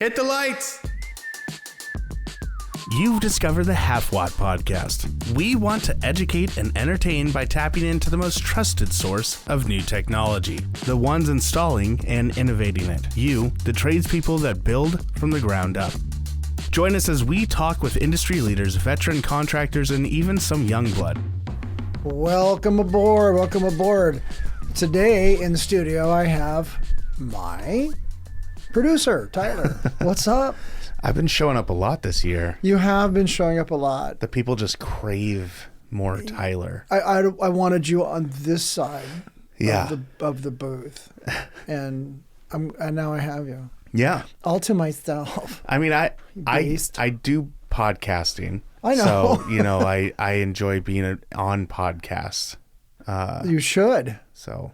Hit the lights! You've discovered the Halfwatt Podcast. We want to educate and entertain by tapping into the most trusted source of new technology, the ones installing and innovating it. You, the tradespeople that build from the ground up. Join us as we talk with industry leaders, veteran contractors, and even some young blood. Welcome aboard. Welcome aboard. Today in the studio, I have my producer, Tyler. What's up? I've been showing up a lot this year. You have been showing up a lot. The people just crave more Tyler. I wanted you on this side Yeah. of the booth. And now I have you. Yeah. All to myself. I mean, I do podcasting. I know. So, I enjoy being on podcasts. You should. So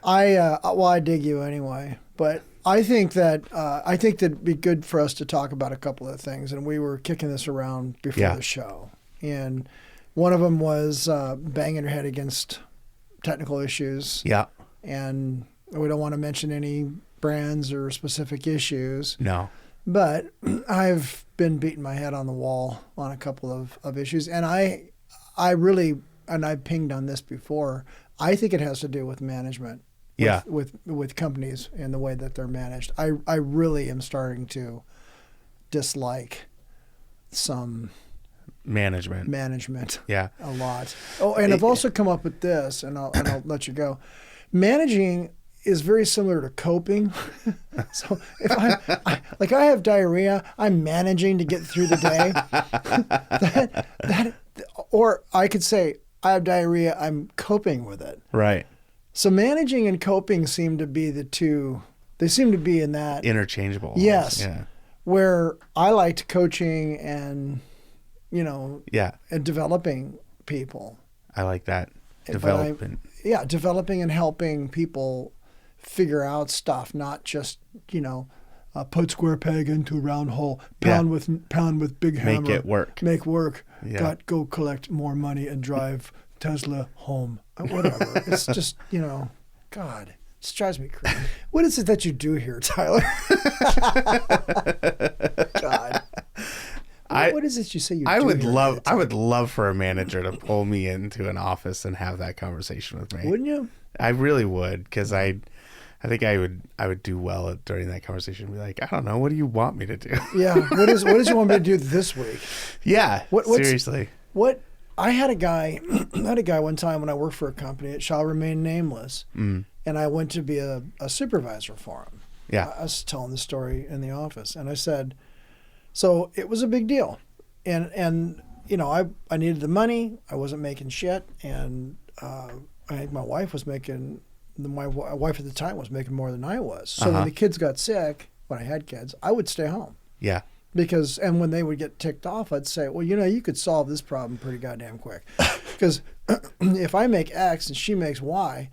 I dig you anyway, but I think that it'd be good for us to talk about a couple of things, and we were kicking this around before the show, and one of them was banging your head against technical issues. Yeah. And we don't want to mention any brands or specific issues. No. But I've been beating my head on the wall on a couple of issues, and I really, and I've pinged on this before, I think it has to do with management. With companies and the way that they're managed. I really am starting to dislike some management. Yeah. A lot. Oh, and I've also come up with this, and I'll let you go. Managing is very similar to coping. So if I have diarrhea, I'm managing to get through the day. Or I could say I have diarrhea, I'm coping with it. Right. So managing and coping seem to be the two. They seem to be in that interchangeable. Almost. Yes. Yeah. Where I liked coaching and, and developing people. I like that. Developing and helping people figure out stuff, not just, put square peg into a round hole, pound with big hammer. Make work. Yeah. Go collect more money and drive Tesla home. Whatever. It's just, God, it just drives me crazy. What is it that you do here, Tyler? God. What is it you say you do I would love for a manager to pull me into an office and have that conversation with me. Wouldn't you? I really would, because I think I would do well during that conversation. Be like, I don't know, what do you want me to do? Yeah. What does you want me to do this week? Yeah. Seriously. I had a guy one time when I worked for a company, it shall remain nameless, and I went to be a supervisor for him. Yeah. I was telling the story in the office, and I said, so it was a big deal. And I needed the money. I wasn't making shit, and I think my wife at the time was making more than I was. So when the kids got sick, when I had kids, I would stay home. Yeah. And when they would get ticked off, I'd say, well, you could solve this problem pretty goddamn quick. Because if I make X and she makes Y,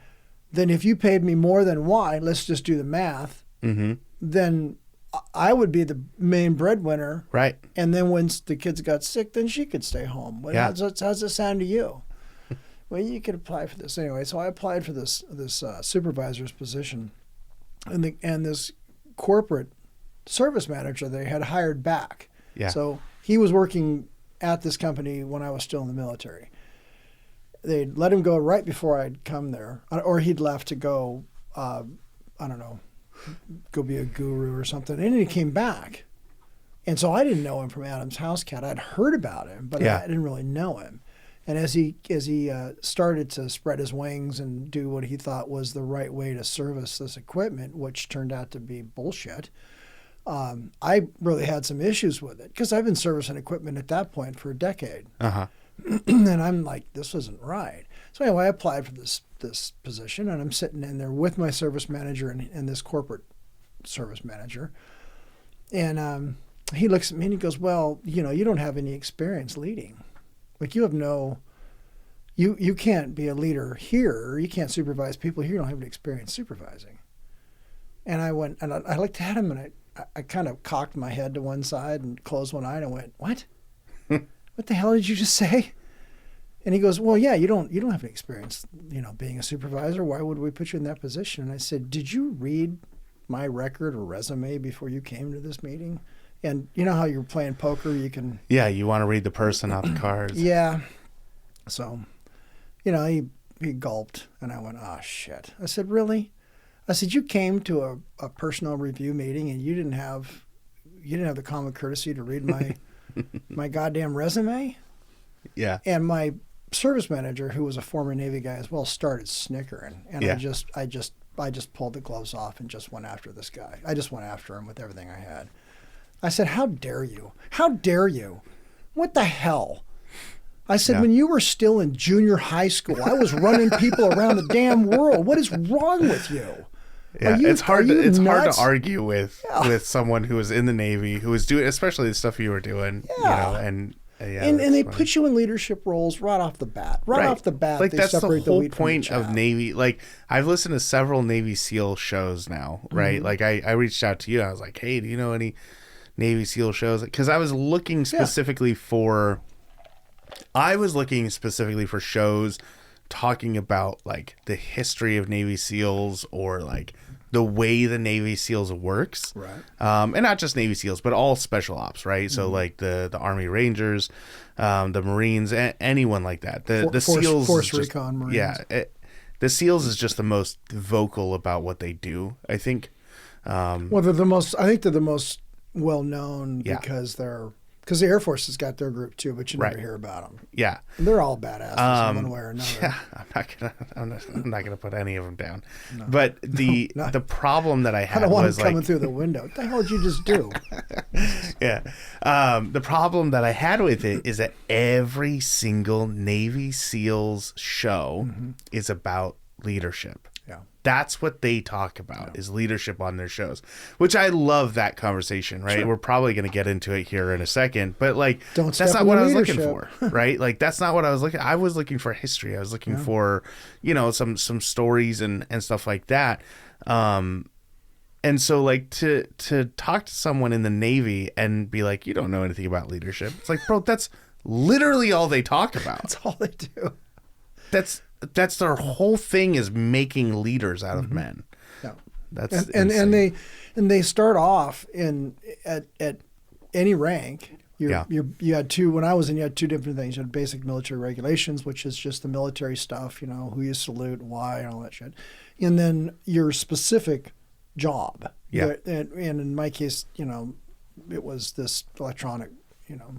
then if you paid me more than Y, let's just do the math, then I would be the main breadwinner. Right. And then when the kids got sick, then she could stay home. Well, how's it sound to you? Well, you could apply for this. Anyway, so I applied for this supervisor's position. And this corporate service manager they had hired back. Yeah. So he was working at this company when I was still in the military. They'd let him go right before I'd come there, or he'd left to go, I don't know, go be a guru or something. And then he came back. And so I didn't know him from Adam's House Cat. I'd heard about him, but I didn't really know him. And as he started to spread his wings and do what he thought was the right way to service this equipment, which turned out to be bullshit, I really had some issues with it because I've been servicing equipment at that point for a decade. And I'm like, this isn't right. So anyway, I applied for this position, and I'm sitting in there with my service manager and this corporate service manager. And he looks at me and he goes, well, you don't have any experience leading. Like you have you can't be a leader here. You can't supervise people here. You don't have any experience supervising. And I went, and I looked at him, and I kind of cocked my head to one side and closed one eye and I went, what? What the hell did you just say? And he goes, well, yeah, you don't have any experience, being a supervisor. Why would we put you in that position? And I said, did you read my record or resume before you came to this meeting? And you know how you're playing poker, you can... Yeah, you want to read the person off the cards. Yeah. So, he gulped, and I went, oh, shit. I said, really? I said, you came to a personnel review meeting and you didn't have the common courtesy to read my goddamn resume? Yeah. And my service manager, who was a former Navy guy as well, started snickering. And I just pulled the gloves off and just went after this guy. I just went after him with everything I had. I said, how dare you? How dare you? What the hell? I said, when you were still in junior high school, I was running people around the damn world. What is wrong with you? Yeah, it's hard to argue with someone who was in the Navy, who was doing, especially the stuff you were doing, and they put you in leadership roles right off the bat. Right off the bat, like they that's separate the whole wheat from point the of chaff. Navy. Like I've listened to several Navy SEAL shows now, right? Mm-hmm. Like I reached out to you. I was like, hey, do you know any Navy SEAL shows? Because I was looking specifically for shows talking about like the history of Navy SEALs or like the way the Navy SEALs works, Right. And not just Navy SEAls, but all special ops, right? So like the Army Rangers, the Marines, anyone like that. The SEALs, Force Recon Marines. Yeah, the SEAls is just the most vocal about what they do, I think. Well, they're the most. I think they're the most well known because the Air Force has got their group too, but you never hear about them. Yeah, And they're all badasses in one way or another. Yeah, I'm not gonna put any of them down. No. But the problem that I had I don't want was them coming through the window. What the hell did you just do? Yeah, the problem that I had with it is that every single Navy SEALs show is about leadership. Yeah. That's what they talk about is leadership on their shows, which I love that conversation, right? Sure. We're probably going to get into it here in a second, but like, that's not what I was looking for, right? Like, that's not what I was looking. I was looking for history. I was looking for, some stories and stuff like that. And so like to talk to someone in the Navy and be like, you don't know anything about leadership. It's like, bro, that's literally all they talk about. That's all they do. That's their whole thing is making leaders out of men. Yeah, that's and they start off at any rank. You had two. When I was in, you had two different things. You had basic military regulations, which is just the military stuff. Who you salute, why, and all that shit. And then your specific job. Yeah. And in my case, it was this electronic,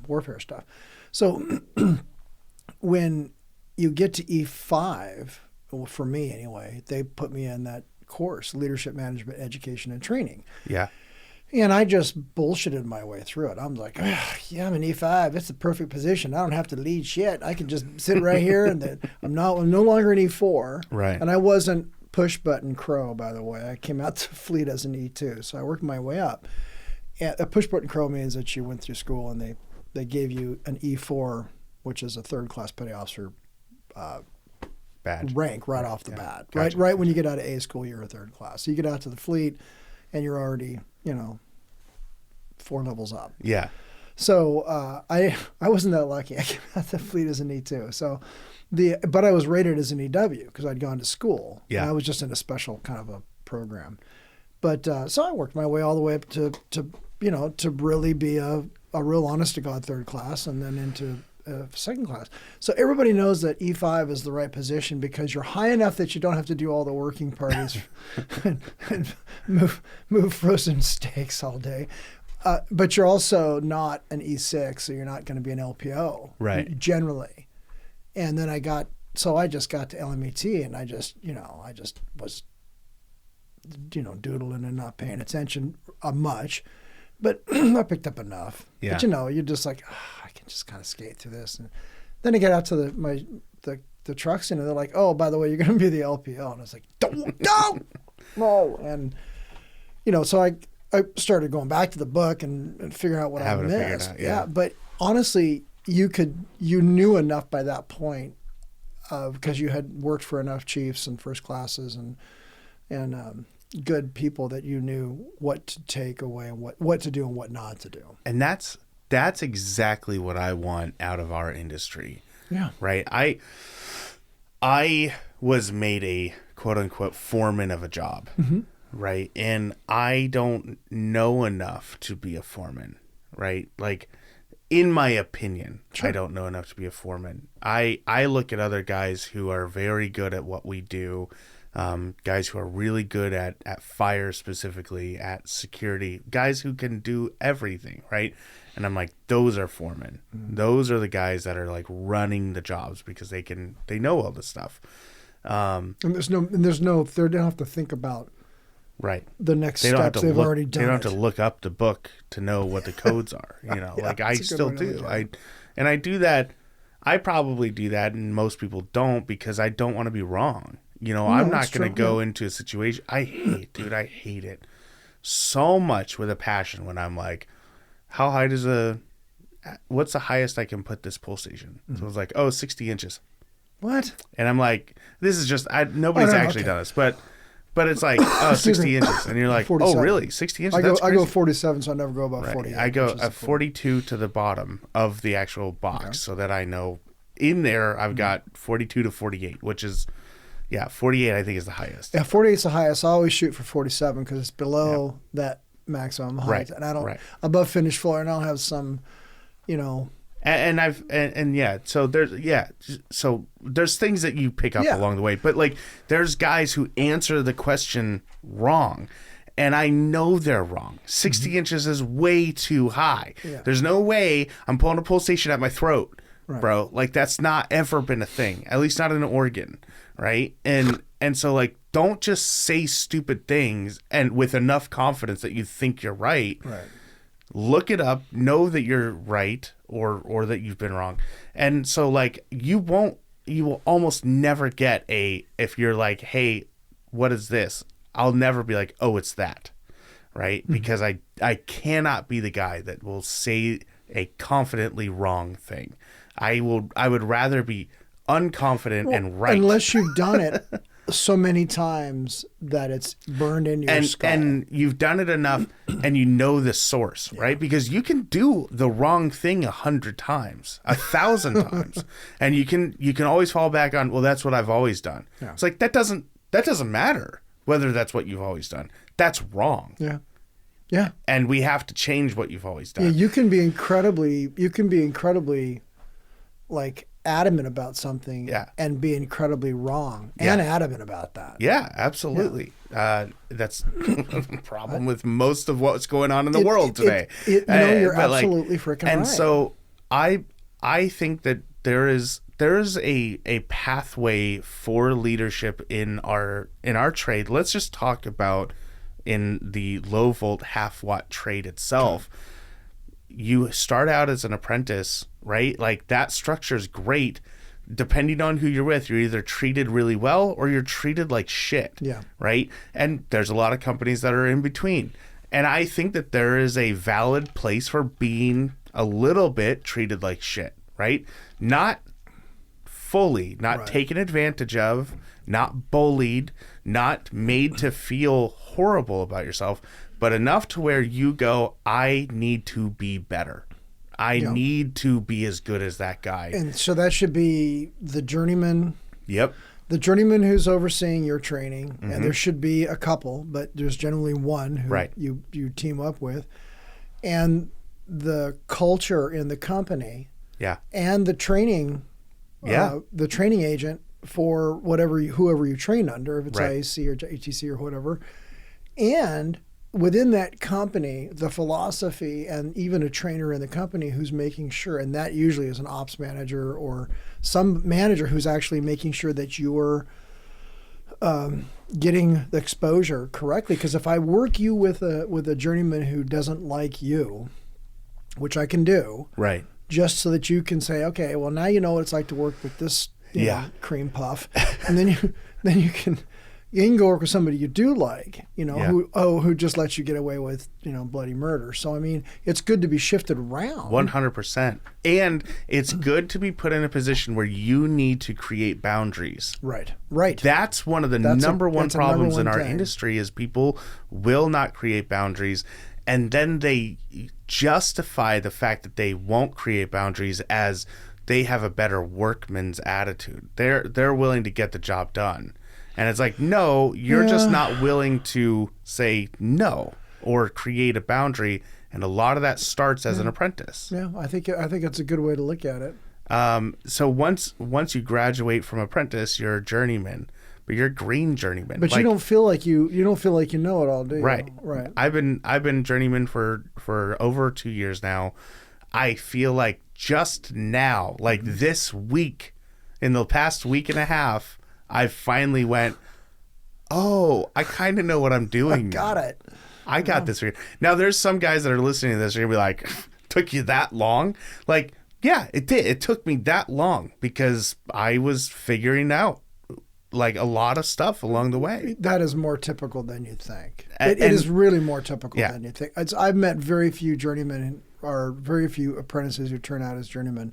warfare stuff. So when you get to E5, well, for me anyway, they put me in that course, Leadership Management Education and Training. Yeah. And I just bullshitted my way through it. I'm like, yeah, I'm in E5. It's the perfect position. I don't have to lead shit. I can just sit right here, and I'm no longer in E4. Right. And I wasn't push button crow, by the way. I came out to fleet as an E2, so I worked my way up. And a push button crow means that you went through school and they gave you an E4, which is a third class petty officer badge rank right off the bat. Gotcha. Right when you get out of A school, you're a third class. So you get out to the fleet, and you're already 4 levels up. Yeah. So I wasn't that lucky. I came out the fleet as an E2. So but I was rated as an EW because I'd gone to school. Yeah. And I was just in a special kind of a program. But so I worked my way all the way up to really be a real honest to God third class, and then into second class. So everybody knows that E5 is the right position because you're high enough that you don't have to do all the working parties and move frozen steaks all day. But you're also not an E6, so you're not going to be an LPO. Right. Generally. And then I just got to LMET, and I just was doodling and not paying attention much. But I picked up enough. Yeah. But you're just like, I can just kind of skate through this. And then I get out to the trucks, and they're like, oh, by the way, you're going to be the LPO. And I was like, no. And, so I started going back to the book and figuring out what I missed. Out, yeah. But honestly, you knew enough by that point because you had worked for enough chiefs and first classes and good people that you knew what to take away and what to do and what not to do. And that's exactly what I want out of our industry. Yeah. Right. I was made a quote unquote foreman of a job. Mm-hmm. right? And I don't know enough to be a foreman, right? Like, in my opinion, sure. I don't know enough to be a foreman. I look at other guys who are very good at what we do, guys who are really good at fire specifically, at security, guys who can do everything, right? And I'm like, those are foremen. Mm-hmm. Those are the guys that are like running the jobs because they know all this stuff. And they don't have to think about right the next steps. They've already done. They don't have to look up the book to know what the codes are. You know, yeah, like I still do. I do that. I probably do that, and most people don't because I don't want to be wrong. You know, I'm not going to go into a situation. I hate it so much with a passion when I'm like, how high what's the highest I can put this pull station? Mm-hmm. So it's like, 60 inches. What? And I'm like, this is just, nobody's actually done this, but it's like, 60 inches. And you're like, 47. Oh, really? 60 inches? I go 47, so I never go above 48. I go 42 to the bottom of the actual box so that I know in there I've got 42 to 48, which is, 48 I think is the highest. Yeah, 48 is the highest. I always shoot for 47 because it's below that maximum height. Right. And I don't, above finished floor, and I'll have some, so there's things that you pick up along the way, but like there's guys who answer the question wrong, and I know they're wrong. 60 inches is way too high. Yeah. There's no way I'm pulling a pull station at my throat, bro. Like that's not ever been a thing, at least not in Oregon, right? And so like don't just say stupid things and with enough confidence that you think you're right. Right. Look it up, know that you're right or that you've been wrong. And so like you will almost never get if you're like, hey, what is this? I'll never be like, oh, it's that. Right? Mm-hmm. Because I cannot be the guy that will say a confidently wrong thing. I would rather be unconfident and right. Unless you've done it so many times that it's burned in your skull. And you've done it enough and you know the source, right? Because you can do the wrong thing 100 times, 1,000 times. And you can always fall back on, well, that's what I've always done. Yeah. It's like that doesn't matter whether that's what you've always done. That's wrong. Yeah. Yeah. And we have to change what you've always done. Yeah, you can be incredibly like adamant about something and be incredibly wrong and adamant about that. Yeah, absolutely. Yeah. That's a problem with most of what's going on in the world today. You're absolutely freaking right. And so I think that there is a pathway for leadership in our trade. Let's just talk about in the low volt half watt trade itself. Okay. You start out as an apprentice, right? Like that structure is great. Depending on who you're with, you're either treated really well or you're treated like shit. Yeah. Right? And there's a lot of companies that are in between. And I think that there is a valid place for being a little bit treated like shit, right? Not fully, not taken advantage of, not bullied, not made to feel horrible about yourself, but enough to where you go, I need to be better. I need to be as good as that guy. And so that should be the journeyman. Yep. The journeyman who's overseeing your training, and there should be a couple, but there's generally one who you team up with. And the culture in the company. Yeah. And the training. The training agent for whoever you train under, if it's IAC or HTC or whatever. And within that company, the philosophy and even a trainer in the company who's making sure, and that usually is an ops manager or some manager who's actually making sure that you're getting the exposure correctly. Because if I work you with a journeyman who doesn't like you, which I can do, right, just so that you can say, okay, well now you know what it's like to work with this know, cream puff, and then you can go work with somebody you do like, who just lets you get away with, bloody murder. So, I mean, it's good to be shifted around. 100%. And it's good to be put in a position where you need to create boundaries. Right. That's one of the number one problems in our industry is people will not create boundaries. And then they justify the fact that they won't create boundaries as they have a better workman's attitude. They're willing to get the job done. And it's like, no, you're just not willing to say no or create a boundary. And a lot of that starts as an apprentice. Yeah, I think it's a good way to look at it. So once you graduate from apprentice, you're a journeyman, but you're a green journeyman. But you don't feel like you know it all, do you? Right. Right. I've been journeyman for over 2 years now. I feel like just now, like this week, in the past week and a half, I finally went, oh, I kind of know what I'm doing. I got it. I got this. Now, there's some guys that are listening to this are going to be like, took you that long? Like, yeah, it did. It took me that long because I was figuring out like a lot of stuff along the way. That is more typical than you think. It is really more typical than you think. I've met very few journeymen or very few apprentices who turn out as journeymen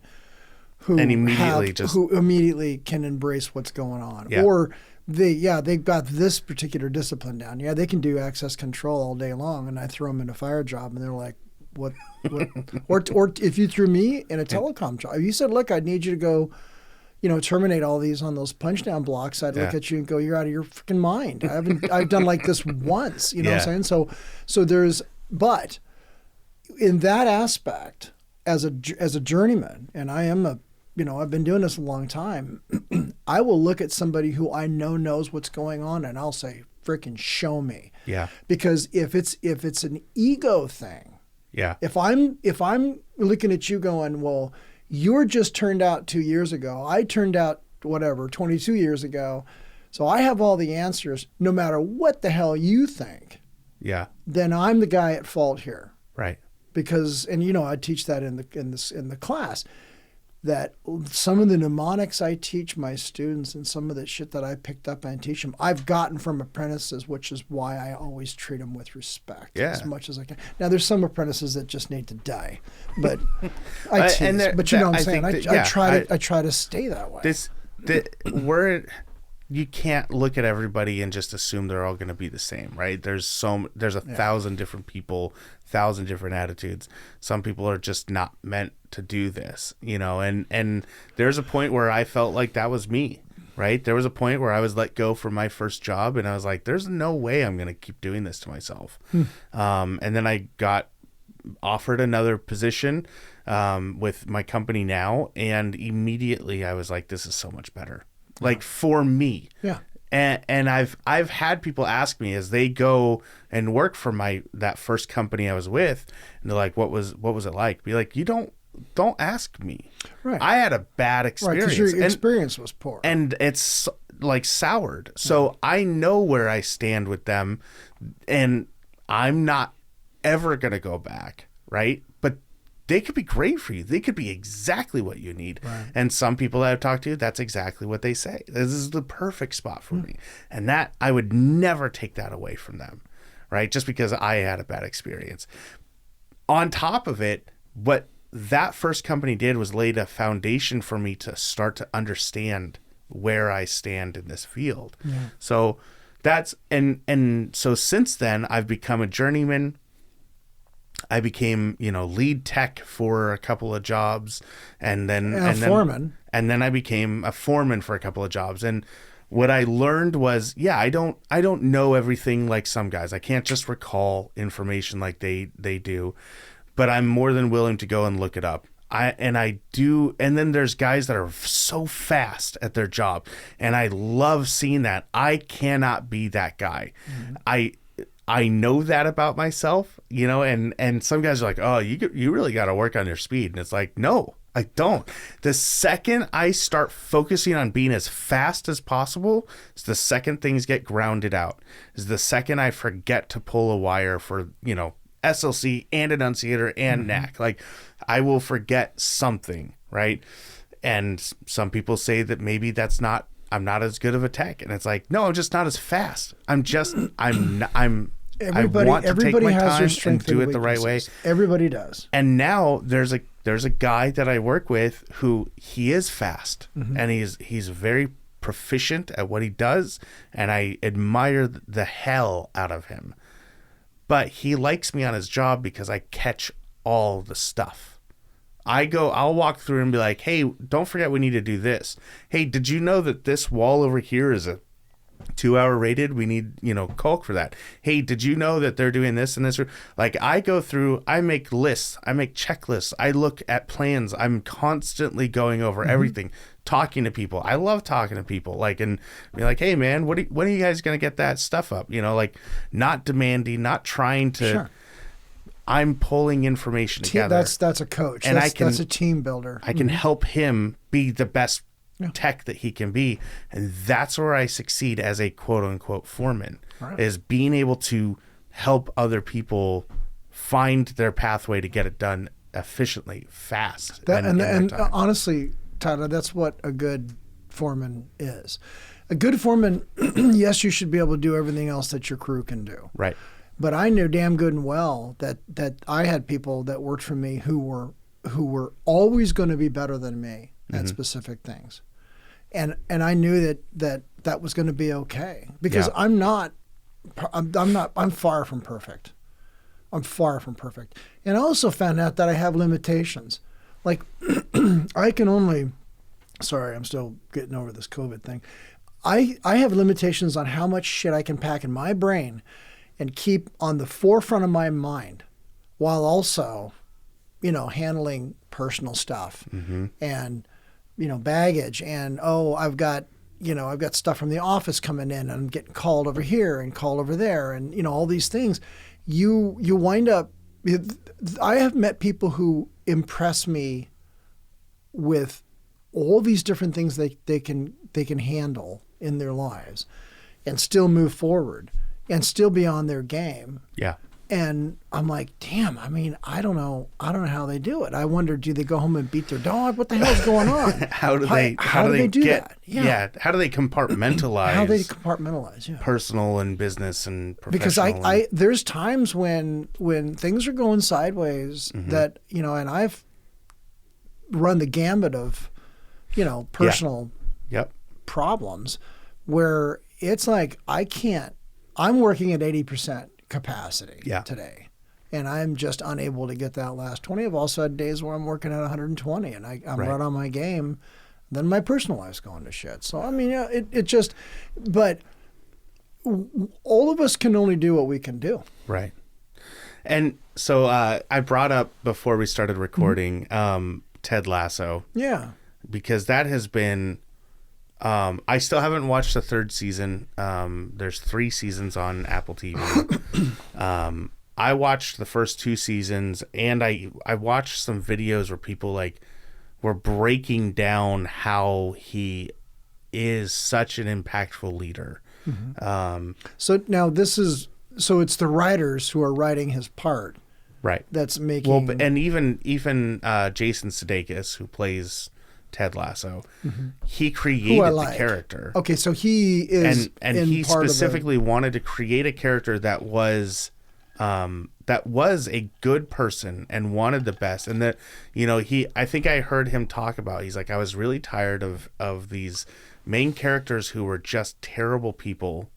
who immediately can embrace what's going on. Yeah. Or they've got this particular discipline down. Yeah, they can do access control all day long, and I throw them in a fire job, and they're like, what? or if you threw me in a telecom job, if you said, look, I need you to go, terminate all these on those punch down blocks, I'd look at you and go, you're out of your freaking mind. I've done like this once, you know what I'm saying? So but in that aspect, as a journeyman, and I am I've been doing this a long time, I will look at somebody who I know knows what's going on, and I'll say, freaking show me. Yeah. Because if it's an ego thing, yeah. If I'm looking at you going, well, you were just turned out 2 years ago. I turned out 22 years ago. So I have all the answers no matter what the hell you think. Yeah. Then I'm the guy at fault here. Right. Because I teach that in the class, that some of the mnemonics I teach my students and some of the shit that I picked up and teach them, I've gotten from apprentices, which is why I always treat them with respect as much as I can. Now, there's some apprentices that just need to die, but I tease. But you know what I'm saying? I try to stay that way. You can't look at everybody and just assume they're all going to be the same, right? There's 1,000 different people, 1,000 different attitudes. Some people are just not meant to do this, and there's a point where I felt like that was me, right? There was a point where I was let go from my first job, and I was like, there's no way I'm going to keep doing this to myself. And then I got offered another position with my company now, and immediately I was like, this is so much better. Like for me. Yeah. And I've had people ask me as they go and work for that first company I was with, and they're like, what was it like? Be like, you don't ask me. Right. I had a bad experience. Right, because your experience was poor. And it's like soured. So I know where I stand with them, and I'm not ever gonna go back, right? But they could be great for you. They could be exactly what you need. Right. And some people that I've talked to, that's exactly what they say. This is the perfect spot for me. And that I would never take that away from them, right? Just because I had a bad experience. On top of it, what that first company did was laid a foundation for me to start to understand where I stand in this field. Yeah. So that's, and so since then I've become a journeyman. I became, lead tech for a couple of jobs, and then foreman. And then I became a foreman for a couple of jobs. And what I learned was, I don't know everything like some guys. I can't just recall information like they do, but I'm more than willing to go and look it up. I do. And then there's guys that are so fast at their job, and I love seeing that. I cannot be that guy. Mm-hmm. I know that about myself, and some guys are like, oh, you really got to work on your speed. And it's like, no, I don't. The second I start focusing on being as fast as possible, is the second things get grounded out, is the second I forget to pull a wire for, SLC and enunciator and NAC. Like, I will forget something, right? And some people say that maybe I'm not as good of a tech. And it's like, no, I'm just not as fast. Everybody has their strength and do it the right way. Everybody does. And now there's a guy that I work with who he is fast, and he's very proficient at what he does, and I admire the hell out of him. But he likes me on his job because I catch all the stuff. I'll walk through and be like, hey, don't forget we need to do this. Hey, did you know that this wall over here is a 2-hour rated, we need, Culk for that. Hey, did you know that they're doing this and this? Like, I go through, I make lists, I make checklists, I look at plans, I'm constantly going over everything, talking to people. I love talking to people, like, and be like, hey man, when are you guys going to get that stuff up? Like, not demanding, not trying to, Sure. I'm pulling information together. That's a coach. And that's a team builder. I can help him be the best tech that he can be, and that's where I succeed as a quote unquote foreman, is being able to help other people find their pathway to get it done efficiently, fast. And honestly, Tyler, that's what a good foreman is. A good foreman, yes, you should be able to do everything else that your crew can do. Right. But I knew damn good and well that I had people that worked for me who were always going to be better than me at specific things. And I knew that was going to be okay, because I'm far from perfect. I'm far from perfect. And I also found out that I have limitations. Like, I can only, sorry, I'm still getting over this COVID thing. I have limitations on how much shit I can pack in my brain and keep on the forefront of my mind, while also, handling personal stuff and, baggage, and, I've got stuff from the office coming in, and I'm getting called over here and called over there, and, all these things. You wind up, I have met people who impress me with all these different things they can handle in their lives and still move forward and still be on their game. Yeah. And I'm like, damn, I don't know how they do it. I wonder, do they go home and beat their dog? What the hell's going on? How do they do that? Yeah. How do they compartmentalize? Personal and business and professional? Because there's times when things are going sideways that, and I've run the gambit of, personal problems where it's like, I'm working at 80% capacity today, and I'm just unable to get that last 20. I've also had days where I'm working at 120 and I'm right on my game. Then my personal life's going to shit. So, but all of us can only do what we can do. Right. And so I brought up before we started recording Ted Lasso. Yeah. Because that has been... I still haven't watched the third season. There's 3 seasons on Apple TV. I watched the first 2 seasons, and I watched some videos where people were breaking down how he is such an impactful leader. So now it's the writers who are writing his part. Right. That's making... Well, and even Jason Sudeikis, who plays Ted Lasso, he created the character. Okay, so he is, and he specifically wanted to create a character that was a good person and wanted the best, and that I think I heard him talk about. He's like, I was really tired of these main characters who were just terrible people.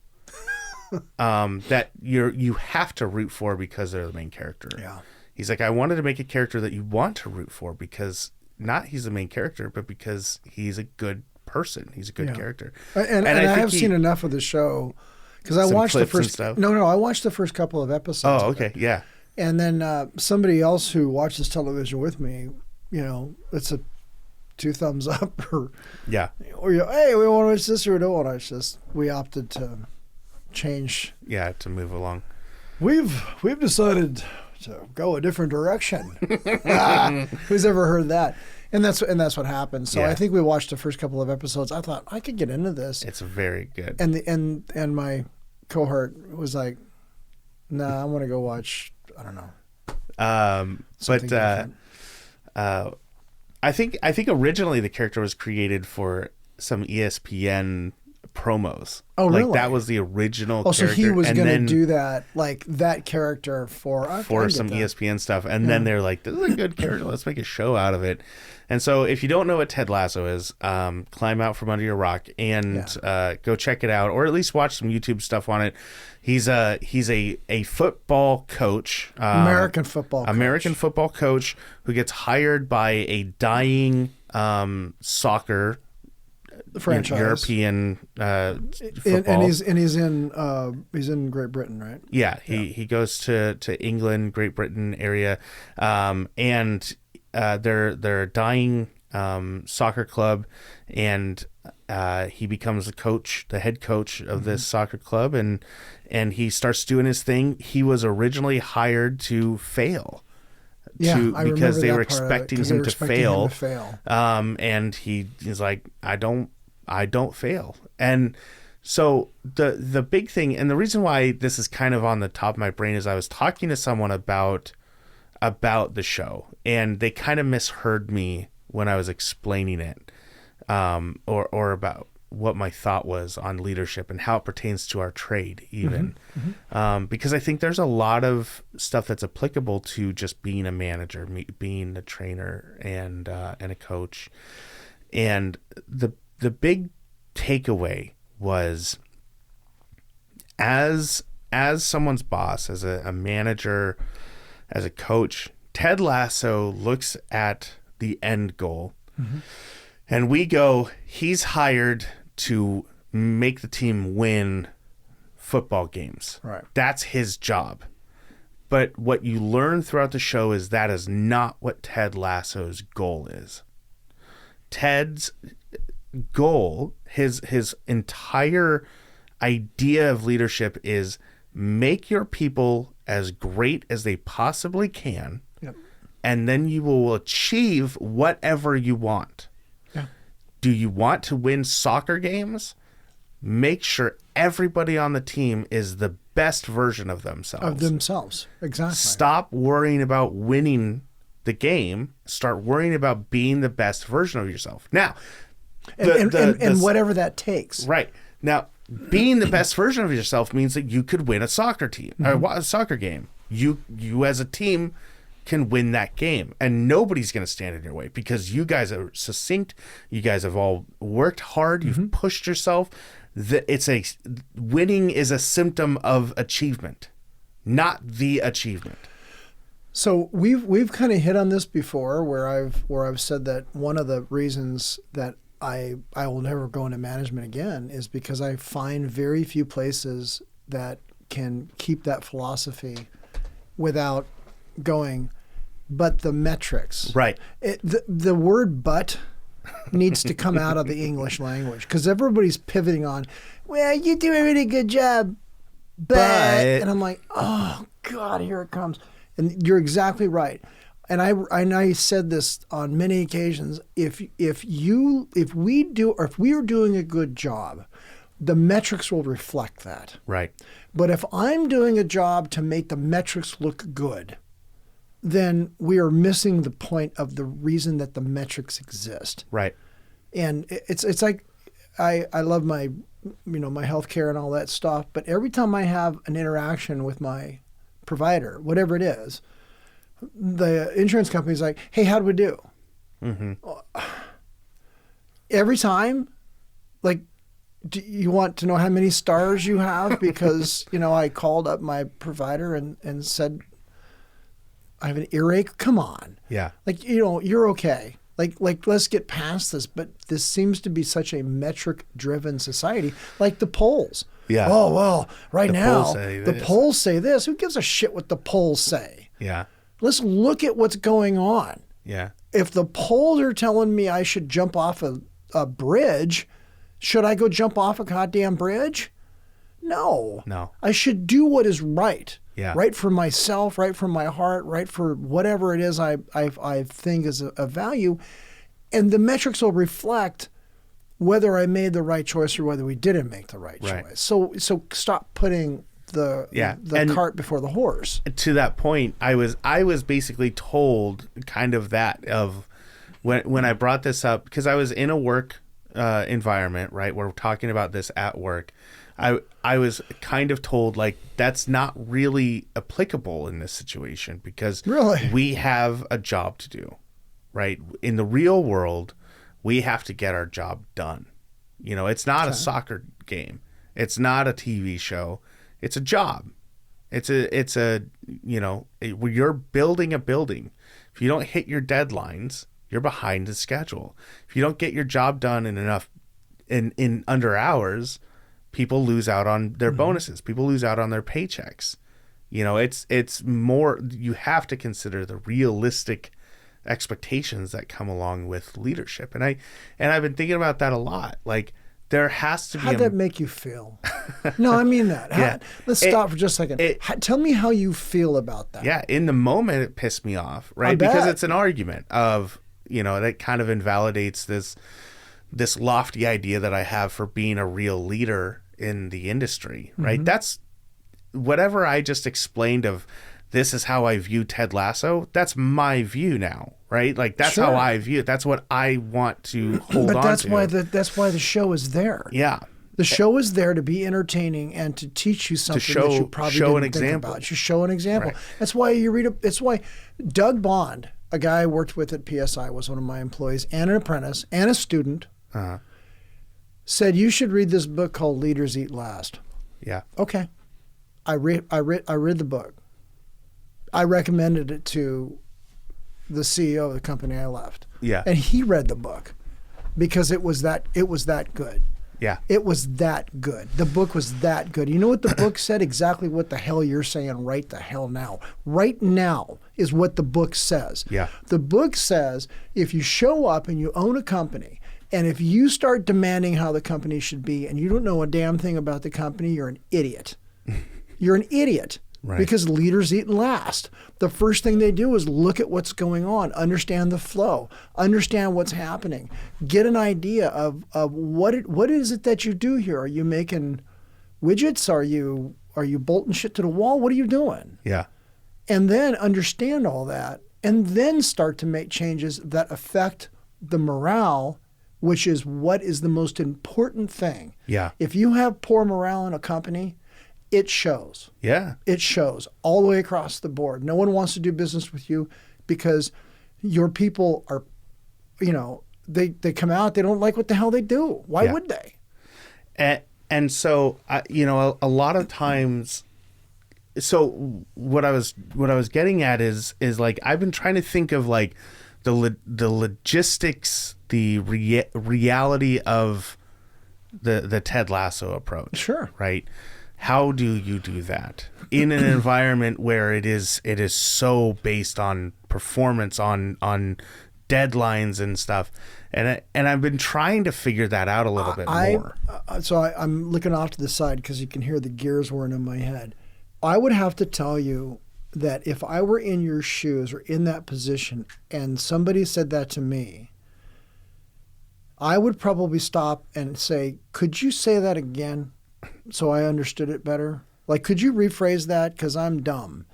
That you have to root for because they're the main character. Yeah. He's like, I wanted to make a character that you want to root for because not he's the main character, but because he's a good person. He's a good character. And I have seen enough of the show because I watched the first. No, I watched the first couple of episodes. Oh, okay, yeah. And then somebody else who watches television with me, it's a 2 thumbs up or hey, we want to watch this or we don't want to watch this. We opted to change. Yeah, to move along. We've decided to go a different direction. Who's ever heard that? And that's what happened. So I think we watched the first couple of episodes. I thought I could get into this. It's very good. And my cohort was like, "Nah, I want to go watch. I don't know." I think originally the character was created for some ESPN promos. Oh, really? That was the original character. So he was going to do that, that character for some ESPN stuff. And then they're like, this is a good character. Let's make a show out of it. And so if you don't know what Ted Lasso is, climb out from under your rock and go check it out, or at least watch some YouTube stuff on it. He's a football coach. American football coach who gets hired by a dying soccer franchise, European football. And he's in Great Britain, right? Yeah, he goes to England, Great Britain area, and they're a dying soccer club, and he becomes the head coach of this soccer club, and he starts doing his thing. He was originally hired to fail. Because they were expecting him to fail. And he's like, I don't fail. And so the big thing, and the reason why this is kind of on the top of my brain, is I was talking to someone about the show, and they kind of misheard me when I was explaining it, or about what my thought was on leadership and how it pertains to our trade even. Because I think there's a lot of stuff that's applicable to just being a manager, being a trainer and a coach. And the big takeaway was, as someone's boss, as a manager, as a coach, Ted Lasso looks at the end goal, and we go, he's hired to make the team win football games. Right. That's his job. But what you learn throughout the show is that is not what Ted Lasso's goal is. Ted's goal, his entire idea of leadership is make your people as great as they possibly can, and then you will achieve whatever you want. Do you want to win soccer games? Make sure everybody on the team is the best version of themselves. Exactly. Stop worrying about winning the game. Start worrying about being the best version of yourself. Now, and whatever that takes. Right. Now, being the best version of yourself means that you could win a soccer team, or a soccer game. You as a team can win that game, and nobody's going to stand in your way, because you guys are succinct. You guys have all worked hard. You've pushed yourself. Winning is a symptom of achievement, not the achievement. So we've kind of hit on this before, where I've said that one of the reasons that I will never go into management again is because I find very few places that can keep that philosophy without going, but the metrics. Right. The word "but" needs to come out of the English language, because everybody's pivoting on, well, you do a really good job, but, and I'm like, oh God, here it comes. And you're exactly right. And I said this on many occasions. If we are doing a good job, the metrics will reflect that. Right. But if I'm doing a job to make the metrics look good, then we are missing the point of the reason that the metrics exist. Right. And it's like, I love my healthcare and all that stuff, but every time I have an interaction with my provider, whatever it is, the insurance company's like, hey, how'd we do? Every time, like, do you want to know how many stars you have? Because, I called up my provider and said, I have an earache. Come on. Yeah. Like, you're okay. Like, let's get past this. But this seems to be such a metric-driven society, like the polls. Yeah. Oh, well, now, the this. polls say this. Who gives a shit what the polls say? Yeah. Let's look at what's going on. Yeah. If the polls are telling me I should jump off a bridge, should I go jump off a goddamn bridge? No. I should do what is right. Yeah. Right for myself, right for my heart, right for whatever it is I think is a value. And the metrics will reflect whether I made the right choice or whether we didn't make the right choice. So stop putting the cart before the horse. To that point, I was basically told kind of that of when I brought this up, because I was in a work environment, right? We're talking about this at work. I was kind of told, like, that's not really applicable in this situation, because we have a job to do, right? In the real world, we have to get our job done. It's not a soccer game. It's not a TV show. It's a job. You're building a building. If you don't hit your deadlines, you're behind the schedule. If you don't get your job done in enough in under hours, people lose out on their bonuses. People lose out on their paychecks. You know, it's more, you have to consider the realistic expectations that come along with leadership. And I've been thinking about that a lot. Like, there has to be. How'd that make you feel? No, I mean that. Let's stop for just a second. Tell me how you feel about that. Yeah, in the moment, it pissed me off, right? Because it's an argument of, you know, that kind of invalidates this lofty idea that I have for being a real leader in the industry, right? That's whatever I just explained of, this is how I view Ted Lasso. That's my view now, right? Like, that's how I view it. That's what I want to hold on to. That's why the show is there. Yeah. The show is there to be entertaining and to teach you something that you probably didn't think about. To show an example. Right. That's why that's why Doug Bond, a guy I worked with at PSI, was one of my employees, and an apprentice, and a student, said, you should read this book called Leaders Eat Last. Yeah. Okay. I read the book. I recommended it to the CEO of the company I left. Yeah. And he read the book because it was that good. Yeah. It was that good. The book was that good. You know what the book said? Exactly what the hell you're saying right the hell now. Right now is what the book says. Yeah. The book says if you show up and you own a company, and if you start demanding how the company should be and you don't know a damn thing about the company, you're an idiot. You're an idiot. Right. Because leaders eat last. The first thing they do is look at what's going on, understand the flow, understand what's happening, get an idea of what is it that you do here. Are you making widgets? Are you bolting shit to the wall? What are you doing? Yeah. And then understand all that, and then start to make changes that affect the morale, which is what is the most important thing. Yeah. If you have poor morale in a company, it shows. Yeah. It shows all the way across the board. No one wants to do business with you because your people are, you know, they come out, they don't like what the hell they do. Why would they? And so, you know, a lot of times, so what I was getting at is like, I've been trying to think of like the logistics, the reality of the Ted Lasso approach. Sure. Right. How do you do that in an environment where it is so based on performance, on deadlines and stuff? And I've been trying to figure that out a little bit more. I'm looking off to the side because you can hear the gears whirring in my head. I would have to tell you that if I were in your shoes or in that position and somebody said that to me, I would probably stop and say, could you say that again? So I understood it better. Like, could you rephrase that? Because I'm dumb.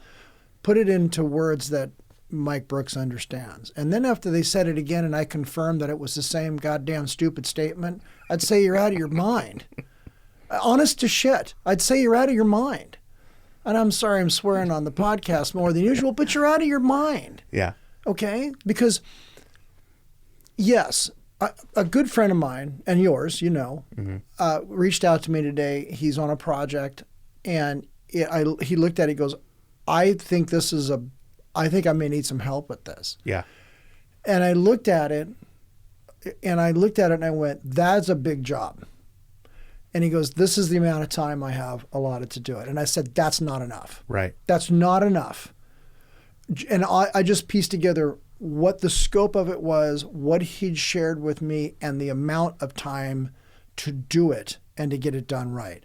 Put it into words that Mike Brooks understands. And then after they said it again and I confirmed that it was the same goddamn stupid statement, I'd say you're out of your mind. Honest to shit. I'd say you're out of your mind. And I'm sorry I'm swearing on the podcast more than usual, but you're out of your mind. Yeah. Okay? Because, yes, a good friend of mine, and yours, you know, reached out to me today. He's on a project, and he looked at it, he goes, I think I may need some help with this. Yeah. And I looked at it, and I went, that's a big job. And he goes, this is the amount of time I have allotted to do it. And I said, that's not enough. Right. That's not enough. And I just pieced together what the scope of it was, what he'd shared with me, and the amount of time to do it and to get it done right.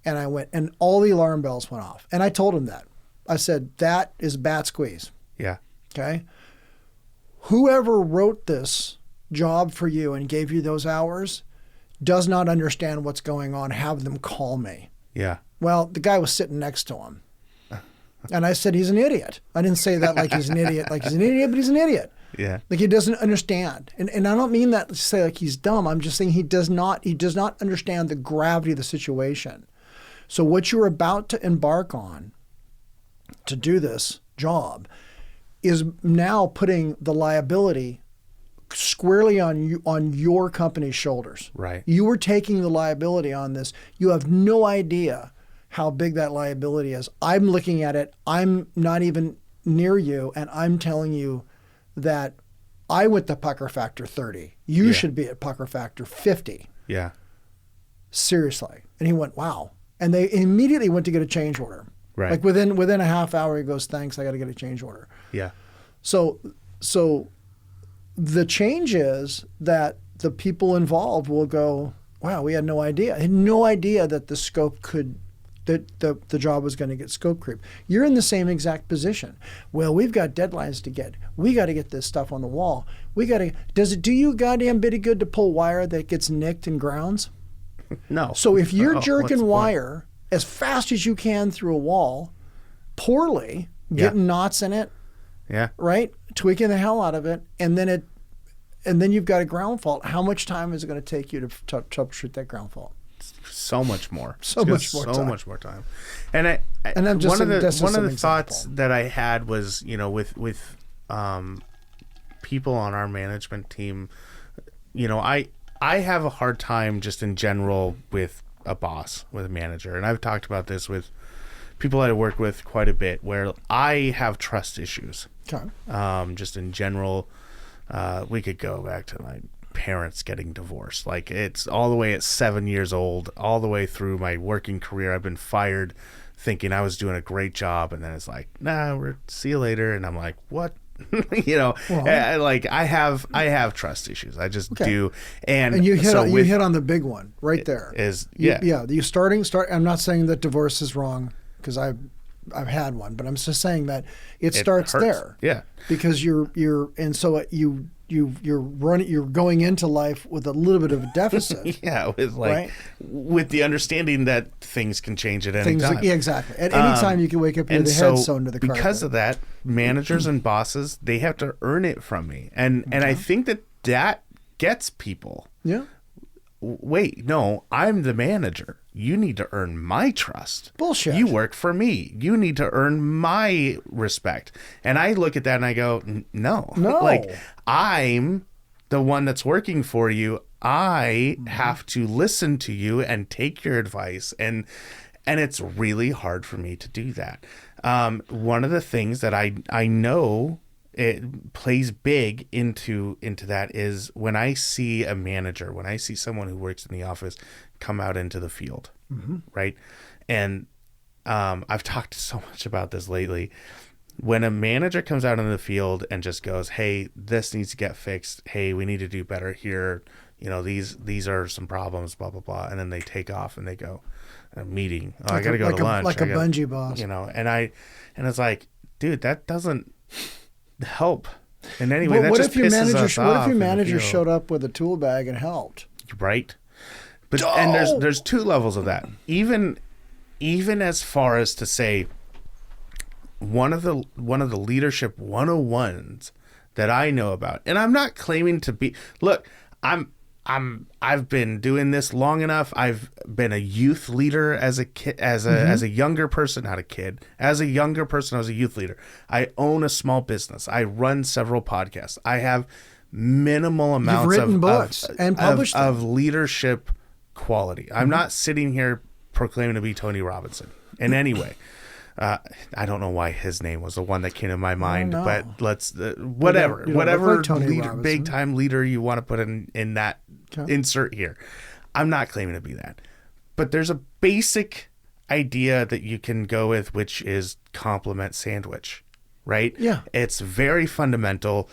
And I went, and all the alarm bells went off. And I told him that. I said, that is a bat squeeze. Yeah. Okay? Whoever wrote this job for you and gave you those hours does not understand what's going on. Have them call me. Yeah. Well, the guy was sitting next to him. And I said, he's an idiot. I didn't say that like he's an idiot, but he's an idiot. Yeah. Like he doesn't understand. And I don't mean that to say like he's dumb. I'm just saying he does not understand the gravity of the situation. So what you're about to embark on to do this job is now putting the liability squarely on your company's shoulders. Right. You are taking the liability on this. You have no idea how big that liability is. I'm looking at it. I'm not even near you, and I'm telling you that I went to pucker factor 30. You should be at pucker factor 50. Yeah. Seriously. And he went, wow. And they immediately went to get a change order. Right. Like within a half hour, he goes, thanks, I got to get a change order. Yeah. So the change is that the people involved will go, wow, we had no idea. I had no idea that the scope that the job was going to get scope creep. You're in the same exact position. Well, we've got deadlines to get. We got to get this stuff on the wall. Does it do you goddamn bitty good to pull wire that gets nicked and grounds? No. So if you're jerking wire as fast as you can through a wall, poorly, getting knots in it, right, tweaking the hell out of it, and then you've got a ground fault. How much time is it going to take you to troubleshoot that ground fault? So much more. So much more time. And I'm just one of the example. thoughts that I had was, with people on our management team, I have a hard time just in general with a boss, with a manager. And I've talked about this with people I work with quite a bit, where I have trust issues. Okay. Just in general, we could go back to my parents getting divorced. Like, it's all the way at 7 years old, all the way through my working career. I've been fired thinking I was doing a great job, and then it's like, nah, see you later. And I'm like, what? Like I have trust issues. I just do. And you hit on the big one right there. You start. I'm not saying that divorce is wrong, because I've had one, but I'm just saying that it starts hurts. there. Yeah. Because you're going into life with a little bit of a deficit. with the understanding that things can change at any time. Exactly. At any time you can wake up with your head sewn to the carpet. Because of that, managers and bosses, they have to earn it from me. And I think that gets people. Yeah. Wait, no, I'm the manager. You need to earn my trust. Bullshit. You work for me. You need to earn my respect. And I look at that and I go, no. Like, I'm the one that's working for you. I have to listen to you and take your advice. And it's really hard for me to do that. One of the things that I know it plays big into that is when I see a manager, when I see someone who works in the office come out into the field, right? And I've talked so much about this lately. When a manager comes out into the field and just goes, hey, this needs to get fixed. Hey, we need to do better here. These are some problems, blah, blah, blah. And then they take off and they go a meeting. I got to go to lunch. Like a bungee boss. And it's like, dude, that doesn't help in any way. What if your manager showed up with a tool bag and helped? Right. But and there's two levels of that. Even as far as to say one of the leadership 101s that I know about, and I'm not claiming to be. Look, I've been doing this long enough. I've been a youth leader as a kid, as a younger person, not a kid. As a younger person, I was a youth leader. I own a small business. I run several podcasts. I have minimal amounts of leadership quality. I'm not sitting here proclaiming to be Tony Robinson in any way. I don't know why his name was the one that came to my mind, but let's whatever like big time leader you want to put in that insert here. I'm not claiming to be that, but there's a basic idea that you can go with, which is compliment sandwich, right? Yeah, it's very fundamental.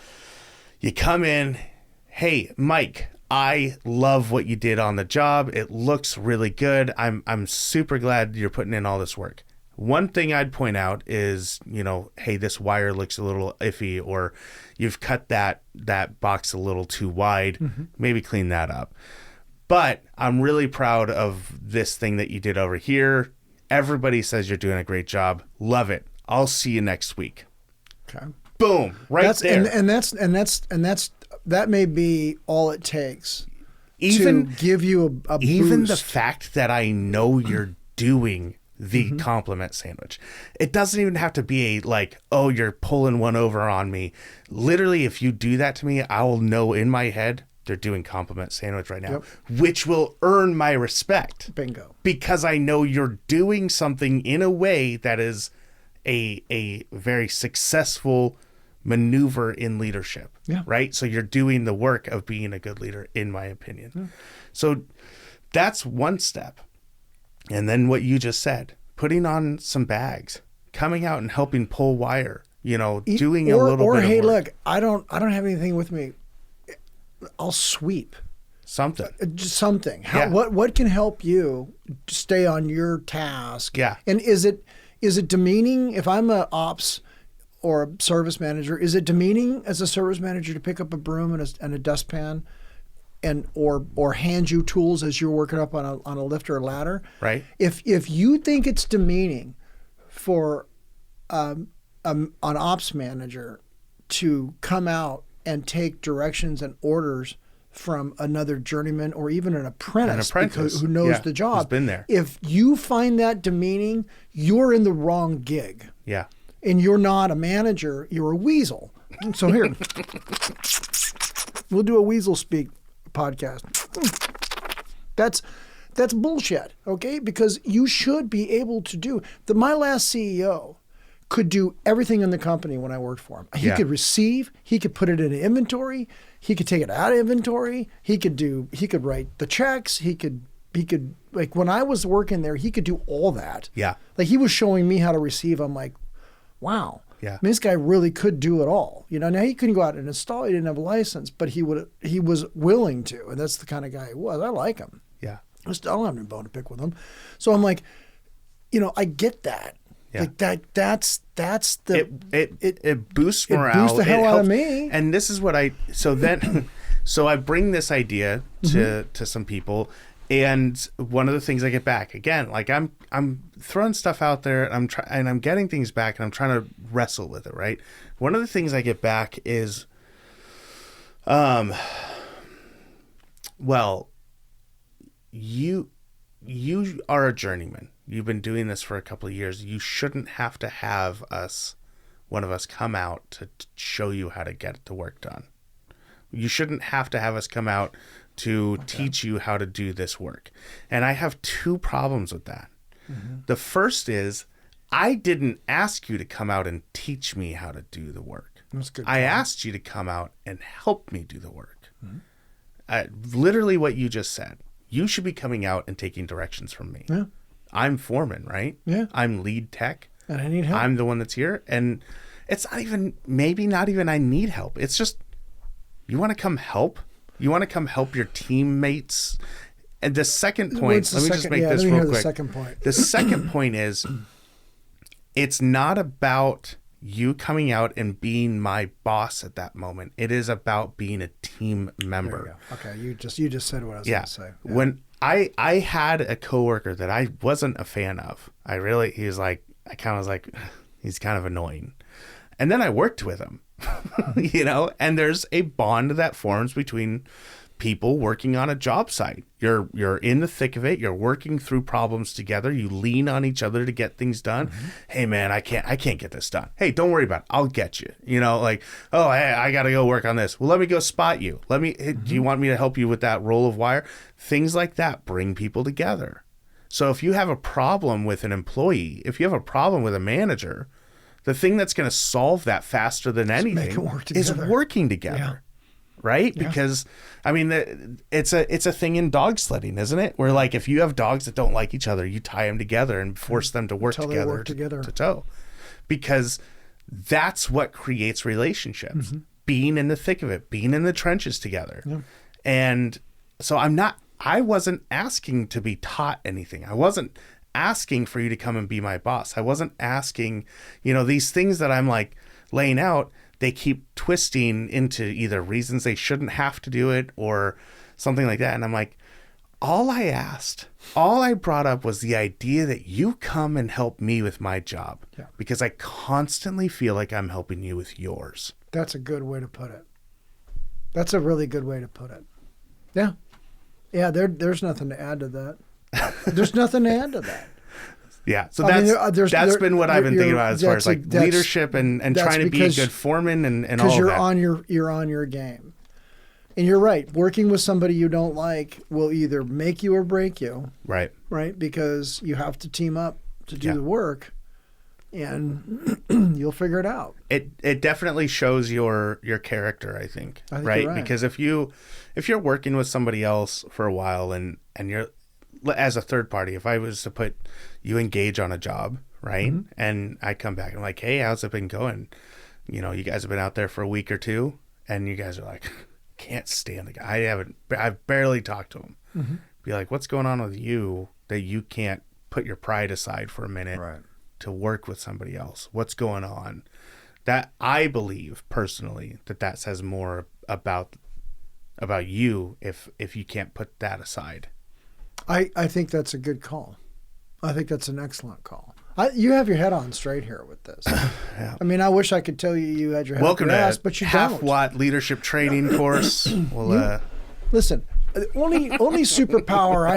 You come in, hey, Mike, I love what you did on the job. It looks really good. I'm super glad you're putting in all this work. One thing I'd point out is, hey, this wire looks a little iffy, or you've cut that box a little too wide. Maybe clean that up. But I'm really proud of this thing that you did over here. Everybody says you're doing a great job. Love it. I'll see you next week. Okay. Boom. There. And that may be all it takes to give you a even boost. The fact that I know you're doing the compliment sandwich. It doesn't even have to be oh, you're pulling one over on me. Literally, if you do that to me, I will know in my head they're doing compliment sandwich right now, which will earn my respect. Bingo. Because I know you're doing something in a way that is a very successful maneuver in leadership. Yeah. Right. So you're doing the work of being a good leader, in my opinion. Yeah. So that's one step. And then what you just said, putting on some bags, coming out and helping pull wire, doing a little bit of work. Or, hey, look, I don't have anything with me. I'll sweep. Something. Just something. What can help you stay on your task? Yeah. And is it demeaning if I'm a ops or a service manager? Is it demeaning as a service manager to pick up a broom and a dustpan, or hand you tools as you're working up on a lift or a ladder? Right. If you think it's demeaning for an ops manager to come out and take directions and orders from another journeyman or even an apprentice who knows the job, who's been there. If you find that demeaning, you're in the wrong gig. Yeah. And you're not a manager, you're a weasel. So here, we'll do a weasel speak podcast. That's bullshit, okay? Because you should be able to do my last CEO could do everything in the company when I worked for him. He could receive, he could put it in inventory, he could take it out of inventory, he could write the checks, he could like when I was working there, he could do all that. Yeah. Like he was showing me how to receive. I'm like, wow. Yeah. I mean, this guy really could do it all. Now he couldn't go out and install, he didn't have a license, but he was willing to, and that's the kind of guy he was. I like him. Yeah. I don't have any bone to pick with him. So I'm like, I get that. Yeah. Like that's the it boosts morale. It boosts the hell out of me. And this is what so I bring this idea to some people, and one of the things I get back again, like I'm throwing stuff out there, and I'm getting things back, and I'm trying to wrestle with it. Right. One of the things I get back is, well, you are a journeyman. You've been doing this for a couple of years. You shouldn't have to have one of us come out to show you how to get the work done. You shouldn't have to have us come out to teach you how to do this work. And I have two problems with that. Mm-hmm. The first is I didn't ask you to come out and teach me how to do the work. That's good. I asked you to come out and help me do the work. Mm-hmm. Literally what you just said. You should be coming out and taking directions from me. Yeah. I'm foreman, right? Yeah. I'm lead tech. And I need help. I'm the one that's here. And it's not even I need help. It's just, you want to come help? You want to come help your teammates? And the second point, let me just make this real quick. The second point. The second point is, it's not about you coming out and being my boss at that moment. It is about being a team member. Okay, you just said what I was going to say. Yeah. When I had a coworker that I wasn't a fan of. He's kind of annoying. And then I worked with him, and there's a bond that forms between people working on a job site. You're in the thick of it. You're working through problems together. You lean on each other to get things done. Mm-hmm. Hey man, I can't get this done. Hey, don't worry about it. I'll get you. Oh, hey, I got to go work on this. Well, let me go spot you. Do you want me to help you with that roll of wire? Things like that bring people together. So if you have a problem with an employee, if you have a problem with a manager, the thing that's going to solve that faster than anything is working together. Yeah. Right? Yeah. Because, it's a thing in dog sledding, isn't it? Where, like, if you have dogs that don't like each other, you tie them together and force them to work together to tow. Because that's what creates relationships. Mm-hmm. Being in the thick of it, being in the trenches together. Yeah. And so I wasn't asking to be taught anything. I wasn't asking for you to come and be my boss. I wasn't asking, these things that I'm like laying out, they keep twisting into either reasons they shouldn't have to do it or something like that. And I'm like, all I brought up was the idea that you come and help me with my job because I constantly feel like I'm helping you with yours. That's a good way to put it. That's a really good way to put it. Yeah. Yeah, there's nothing to add to that. There's nothing to add to that. Yeah, so that's been what I've been thinking about as far as like leadership and trying to be a good foreman and all of that. Because you're on your game. And you're right. Working with somebody you don't like will either make you or break you. Right. Right? Because you have to team up to do the work. and you'll figure it out. It definitely shows your character, I think right? Because if you're working with somebody else for a while and you're as a third party, if I was to put you engage on a job, right? Mm-hmm. And I come back and I'm like, hey, how's it been going? You guys have been out there for a week or two, and you guys are like, can't stand the guy. I've barely talked to him. Mm-hmm. Be like, what's going on with you that you can't put your pride aside for a minute to work with somebody else? What's going on? That I believe personally that says more about you if you can't put that aside. I think that's a good call. I think that's an excellent call. You have your head on straight here with this. Yeah. I mean, I wish I could tell you had your head Welcome up your to ass, but you Half-Watt leadership training course. Listen, the only superpower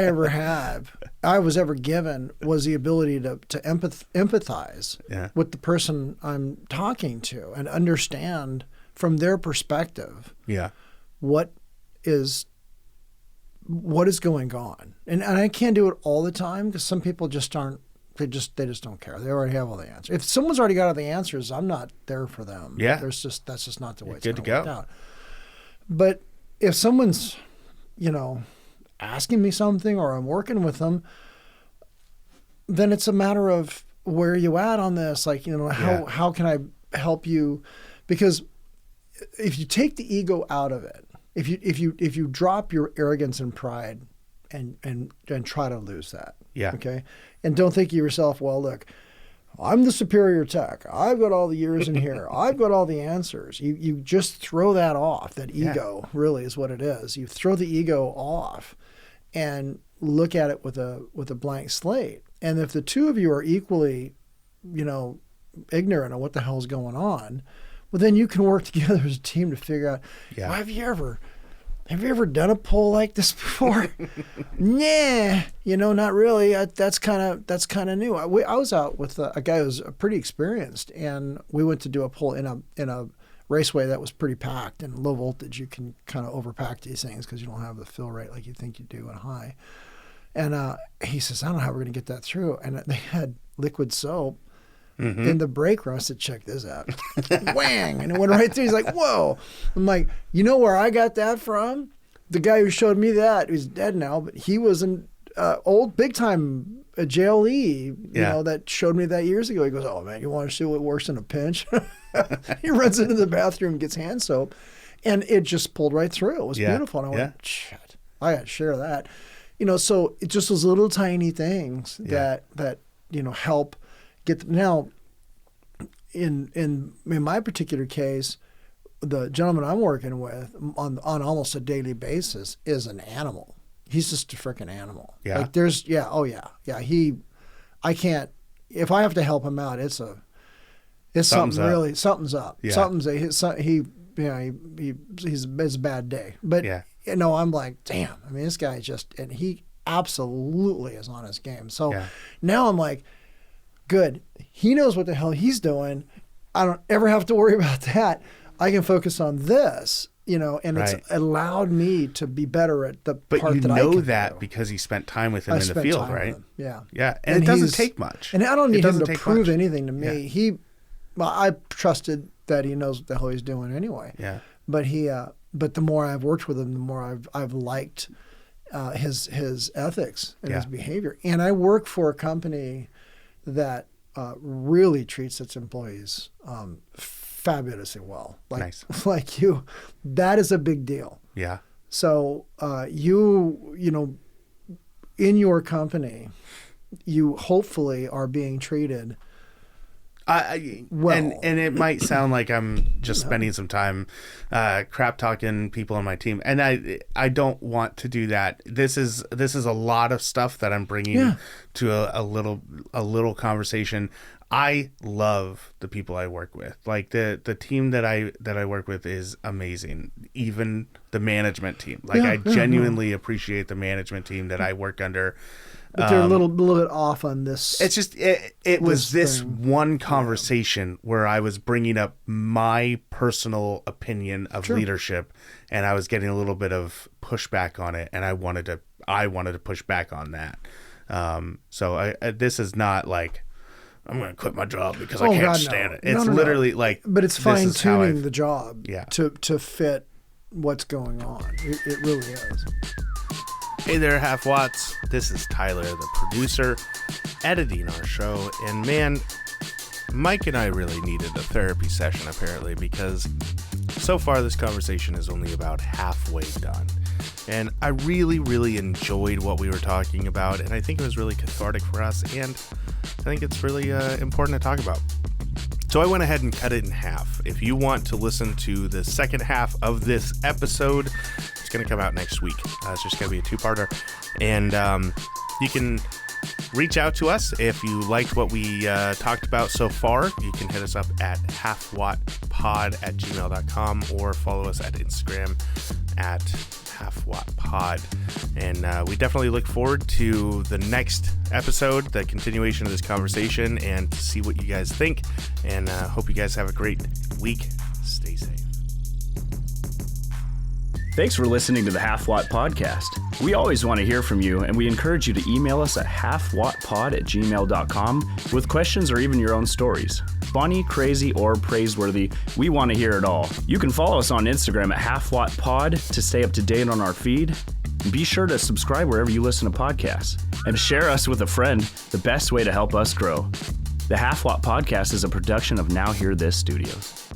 I was ever given was the ability to empathize with the person I'm talking to and understand from their perspective what is going on. And I can't do it all the time because some people just aren't. They just don't care. They already have all the answers. If someone's already got all the answers, I'm not there for them. Yeah, that's just not the way it's good to go. Out. But if someone's, asking me something or I'm working with them, then it's a matter of where are you at on this? Like, how can I help you? Because if you take the ego out of it, if you drop your arrogance and pride and try to lose that. Yeah. Okay. And don't think of yourself, well, look, I'm the superior tech. I've got all the years in here. I've got all the answers. You just throw that off. That ego really is what it is. You throw the ego off and look at it with a blank slate. And if the two of you are equally, ignorant of what the hell's going on, well, then you can work together as a team to figure out, well, have you ever done a poll like this before? Nah, not really. That's kind of new. I was out with a guy who was pretty experienced, and we went to do a poll in a raceway that was pretty packed and low voltage. You can kind of overpack these things because you don't have the fill rate like you think you do in high. And he says, I don't know how we're going to get that through. And they had liquid soap. Mm-hmm. In the brake run. I said, check this out. Whang! And it went right through. He's like, whoa. I'm like, you know where I got that from? The guy who showed me that, who's dead now, but he was an old big time JLE, that showed me that years ago. He goes, oh man, you want to see what works in a pinch? He runs into the bathroom, gets hand soap, and it just pulled right through. It was beautiful. And I went, shit, I got to share that. So it's just those little tiny things that help. Now, in my particular case, the gentleman I'm working with on almost a daily basis is an animal. He's just a freaking animal. Yeah. Like I can't. If I have to help him out, it's something really. Something's up. Yeah. It's a bad day. But I'm like, damn. I mean, this guy and he absolutely is on his game. So now I'm like, good. He knows what the hell he's doing. I don't ever have to worry about that. I can focus on this, and it's allowed me to be better at the part that I can do. But you know that because you spent time with him in the field, right? Yeah. Yeah. And it doesn't take much. And I don't need him to prove anything to me. Yeah. I trusted that he knows what the hell he's doing anyway. Yeah. But but the more I've worked with him, the more I've liked his ethics and his behavior. And I work for a company that really treats its employees fabulously well. Nice. Like you, that is a big deal. Yeah. So in your company, you hopefully are being treated well. And it might sound like I'm just spending some time crap talking people on my team, and I don't want to do that. This is a lot of stuff that I'm bringing to a little conversation. I love the people I work with. Like the team that I work with is amazing. Even the management team. Like I genuinely appreciate the management team that I work under. But they're a little bit off on this. It's just it was this one conversation where I was bringing up my personal opinion of leadership, and I was getting a little bit of pushback on it, and I wanted to push back on that. So this is not like, I'm going to quit my job because I can't stand it. It's literally like, but it's fine tuning the job to fit what's going on. It really is. Hey there, Half Watts. This is Tyler, the producer, editing our show. And man, Mike and I really needed a therapy session apparently, because so far this conversation is only about halfway done. And I really, really enjoyed what we were talking about, and I think it was really cathartic for us, and I think it's really important to talk about. So I went ahead and cut it in half. If you want to listen to the second half of this episode, it's going to come out next week. It's just going to be a two-parter. And you can reach out to us if you liked what we talked about so far. You can hit us up at halfwattpod@gmail.com or follow us at Instagram at halfwattpod. And we definitely look forward to the next episode, the continuation of this conversation, and to see what you guys think. And hope you guys have a great week. Stay safe. Thanks for listening to the Half Watt Podcast. We always want to hear from you, and we encourage you to email us at halfwattpod@gmail.com with questions or even your own stories. Funny, crazy, or praiseworthy, we want to hear it all. You can follow us on Instagram at halfwattpod to stay up to date on our feed. And be sure to subscribe wherever you listen to podcasts. And share us with a friend, the best way to help us grow. The Half Watt Podcast is a production of Now Hear This Studios.